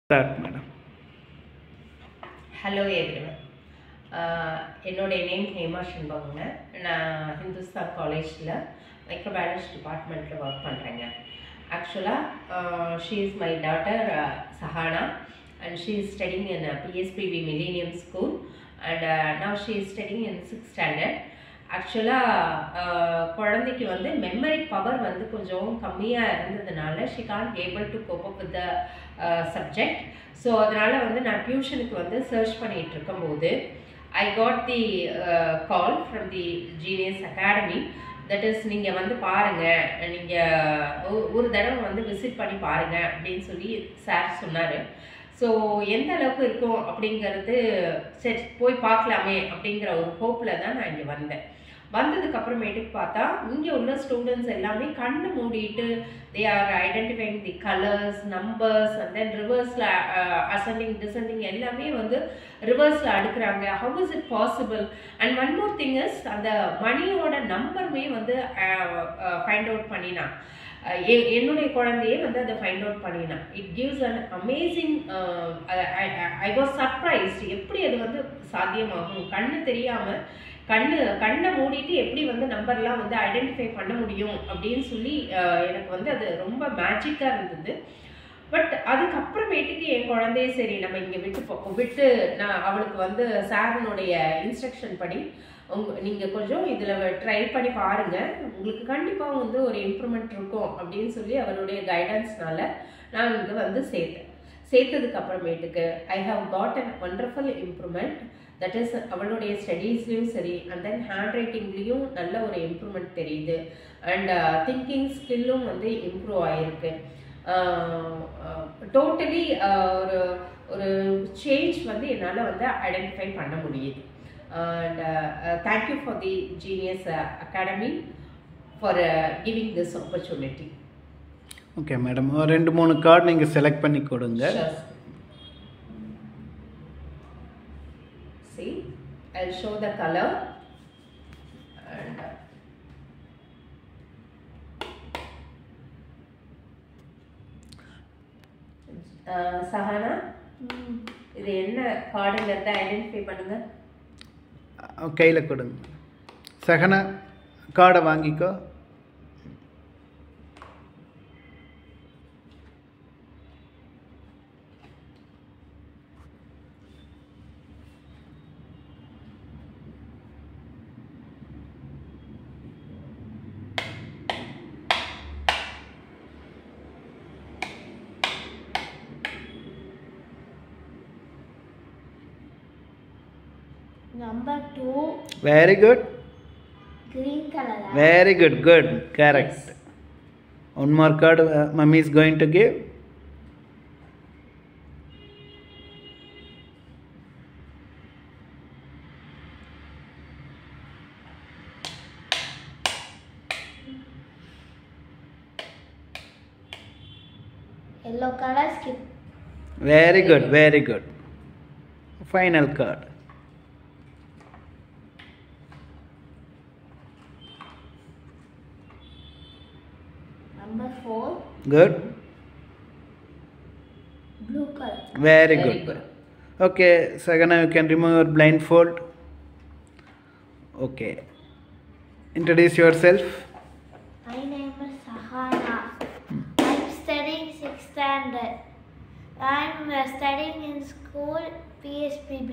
Start, madam. Hello everyone. என்னோட name Hema ஷண்பவங்க. நான் ஹிந்துஸ்தான் காலேஜில் மைக்ரோபயாலஜி டிபார்ட்மெண்ட்டில் ஒர்க் பண்ணுறேங்க. ஆக்சுவலாக she is my daughter Sahana and she is studying in PSPB Millennium School and now she is studying in 6th standard. ஆக்சுவலாக குழந்தைக்கு வந்து மெமரி பவர் வந்து கொஞ்சம் கம்மியாக இருந்ததுனால she can't able to cope up with the subject. So அதனால் வந்து நான் டியூஷனுக்கு வந்து சர்ச் பண்ணிகிட்டு இருக்கும்போது I got the call from the Genius Academy. That is நீங்கள் வந்து பாருங்கள், நீங்கள் ஒரு தடவை வந்து விசிட் பண்ணி பாருங்கள் அப்படின்னு சொல்லி சார் சொன்னார். ஸோ எந்த அளவுக்கு இருக்கும் அப்படிங்கிறது சரி போய் பார்க்கலாமே அப்படிங்கிற ஒரு ஹோப்பில் தான் நான் இங்கே வந்ததுக்கப்புறமேட்டுக்கு பார்த்தா இங்கே உள்ள ஸ்டூடெண்ட்ஸ் எல்லாமே கண்ணு மூடிட்டு they are identifying the colours, numbers and then ரிவர்ஸில் அசெண்டிங் டிசெண்டிங் எல்லாமே வந்து ரிவர்ஸில் அடுக்கிறாங்க. How is it possible? And one more thing is அந்த மணியோட நம்பருமே வந்து ஃபைண்ட் அவுட் பண்ணினா என்னுடைய குழந்தையே வந்து அதை ஃபைண்ட் அவுட் பண்ணினா. It gives an amazing. I was surprised, எப்படி அது வந்து சாத்தியமாகும்? கண்ணு தெரியாமல் கண்ணை மூடிட்டு எப்படி வந்து நம்பர்லாம் வந்து ஐடென்டிஃபை பண்ண முடியும் அப்படின்னு சொல்லி எனக்கு வந்து அது ரொம்ப மேஜிக்காக இருந்தது. பட் அதுக்கப்புறமேட்டுக்கு என் குழந்தைய சரி நம்ம இங்கே விட்டு நான் அவளுக்கு வந்து சாரனுடைய இன்ஸ்ட்ரக்ஷன் படி நீங்கள் கொஞ்சம் இதில் ட்ரை பண்ணி பாருங்கள், உங்களுக்கு கண்டிப்பாக வந்து ஒரு இம்ப்ரூவ்மெண்ட் இருக்கும் அப்படின்னு சொல்லி அவளுடைய கைடன்ஸ்னால நான் இங்கே வந்து சேர்த்ததுக்கு அப்புறமேட்டுக்கு I have got an wonderful improvement. That is அவளுடைய ஸ்டடீஸ்லையும் சரி அண்ட் தென் ஹேண்ட் ரைட்டிங்லேயும் நல்ல ஒரு இம்ப்ரூவ்மெண்ட் தெரியுது. அண்ட் திங்கிங் ஸ்கில்லும் வந்து இம்ப்ரூவ் ஆகிருக்கு. டோட்டலி ஒரு சேஞ்ச் வந்து என்னால் வந்து ஐடென்டிஃபை பண்ண முடியுது. And thank you for the Genius Academy for giving this opportunity. Okay madam, ஒரு 2-3 கார்டு நீங்க செலக்ட் பண்ணி கொடுங்க. Sure. See, I'll show the color and Sahana இது என்ன கார்டுங்கிறத ஐடென்டிஃபை பண்ணுங்க. கையில் கொடுங்க. சஹனா கார்டை வாங்கிக்கோ. Number 2. Very good. Green color. Very good. Good. Correct. Yes. One more card mummy is going to give. Yellow color skip. Very good. Very good. Final card. Number 4. Good. Blue color. Very good. Okay, Sagana, you can remove your blindfold. Okay. Introduce yourself. My name is Sahana. I'm studying 6th standard. I'm studying in school PSPB.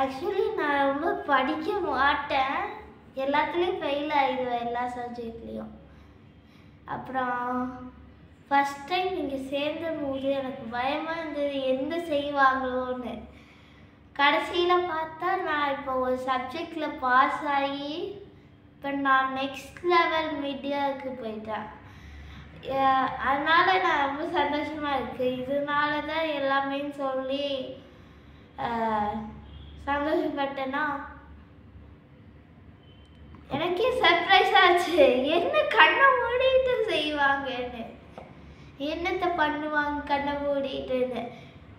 Actually நான் ரொம்ப படிக்க மாட்டேன், எல்லாத்துலேயும் fail ஆகிடுவேன் எல்லா சப்ஜெக்ட்லேயும். அப்புறம் first time இங்கே சேர்ந்த போது எனக்கு பயமாக இருந்தது எந்த செய்வாங்களோன்னு. கடைசியில் பார்த்தா நான் இப்போ ஒரு சப்ஜெக்டில் பாஸ் ஆகி இப்போ நான் நெக்ஸ்ட் லெவல் மீடியாவுக்கு போயிட்டேன். அதனால் நான் ரொம்ப சந்தோஷமாக இருக்குது. இதனால தான் எல்லாமே சொல்லி சந்தோஷப்பட்டேன்னா எனக்கே சர்ப்ரைஸ் ஆச்சு, என்ன கண்ணை மூடிட்டு செய்வாங்கன்னு, என்னத்தை பண்ணுவாங்க கண்ணை மூடிட்டுன்னு.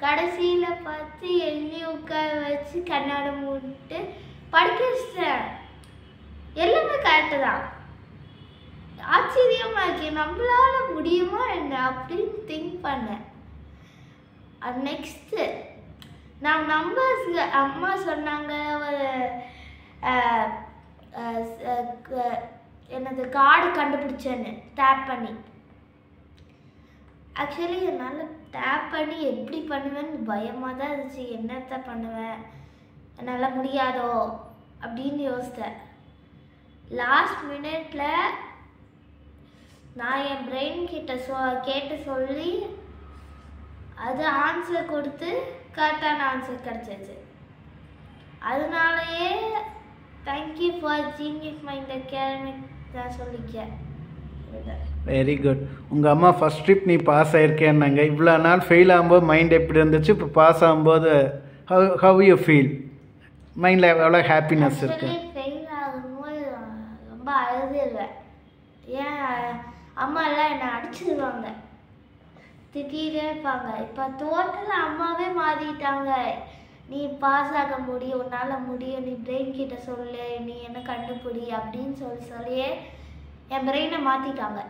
கடைசியில் பார்த்து எண்ணி உட்கார வச்சு கண்ணாட மூடிட்டு படிக்க வச்சிட்டேன். எல்லாமே கரெக்டு தான். ஆச்சரியமாக இருக்கு, நம்மளால முடியுமா என்ன அப்படின்னு திங்க் பண்ணேன். நெக்ஸ்ட்டு நான் நம்பர்ஸ் அம்மா சொன்னாங்க ஒரு என்னது கார்டு கண்டுபிடிச்சேன்னு டேப் பண்ணி. ஆக்சுவலி என்னால் டேப் பண்ணி எப்படி பண்ணுவேன்னு பயமாக தான் இருந்துச்சு. என்னத்த பண்ணுவேன், என்னால் முடியாதோ அப்படின்னு யோசித்தேன். லாஸ்ட் மினிட்ல நான் என் பிரெயின் கிட்ட கேட்டு சொல்லி அது ஆன்சர் கொடுத்து கரெக்டான ஆன்சர் கிடச்சிச்சு. அதனாலயே thank you for genius mind academy நான் சொல்லிக்கிறேன். Very good. உங்கள் அம்மா ஃபஸ்ட் ட்ரிப் நீ பாஸ் ஆயிருக்கேன்னாங்க. இவ்வளோ நாள் ஃபெயில் ஆகும்போது மைண்ட் எப்படி இருந்துச்சு, இப்போ பாஸ் ஆகும்போது ஹவ் யூ ஃபீல்? மைண்டில் எவ்வளோ ஹாப்பினஸ் இருக்கு? ஃபெயில் ஆகும்போது ரொம்ப அழுதுருவேன். ஏன் அம்மா எல்லாம் என்னை அடிச்சிடுவாங்க, திட்டிகிட்டே இருப்பாங்க. இப்போ டோட்டலாக அம்மாவே மாறிட்டாங்க. நீ பாஸ் ஆக முடியும், உன்னால் முடியும், நீ பிரெயின் கிட்ட சொல்லு, நீ என்ன கண்டுபிடி அப்படின்னு சொல்லியே என் பிரெயினை மாற்றிட்டாங்க.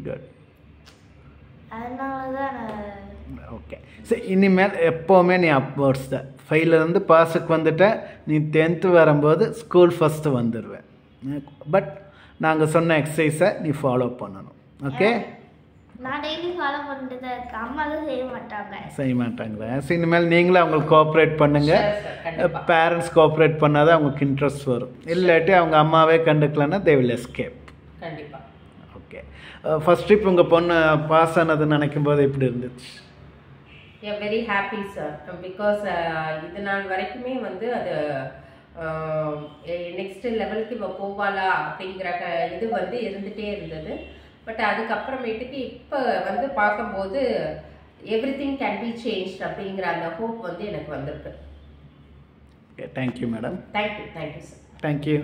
குட். அதனால தான் நான் ஓகே. சரி, இனிமேல் எப்போவுமே நீ அப்வர்ட்ஸ் தான். ஃபெயிலிருந்து பாஸுக்கு வந்துட்ட. நீ 10th வரும்போது ஸ்கூல் ஃபஸ்ட்டு வந்துடுவேன். பட் நாங்கள் சொன்ன எக்ஸசைஸை நீ ஃபாலோ பண்ணணும். ஓகே? நான் டெய்லி ஃபாலோ பண்ணிட்டு தான் இருக்கேன். அம்மா தான் செய்ய மாட்டாங்களா? சரி, இனிமேல் நீங்களும் அவங்களுக்கு கோஆப்ரேட் பண்ணுங்கள். பேரண்ட்ஸ் கோஆப்ரேட் பண்ணால் தான் அவங்களுக்கு இன்ட்ரெஸ்ட் வரும். இல்லாட்டி அவங்க அம்மாவே கண்டுக்கலன்னா தே வில் எஸ்கேப். கண்டிப்பாக. ஓகே. ஃபர்ஸ்ட் ட்ரிப் உங்கள் பொண்ணு பாஸ் ஆனதுன்னு நினைக்கும் போது எப்படி இருந்துச்சு? Very happy sir. பிகாஸ் இது நாள் வரைக்குமே வந்து அது நெக்ஸ்ட் லெவலுக்கு இப்போ போவாளா அப்படிங்கிற இது வந்து இருந்துகிட்டே இருந்தது. பட் அதுக்கப்புறமேட்டுக்கு இப்போ வந்து பார்க்கும்போது எவ்ரிதிங் கேன் பி சேஞ்ச் அப்படிங்கிற அந்த ஹோப் வந்து எனக்கு வந்திருக்கு. Okay, thank you madam. Thank you sir. Thank you.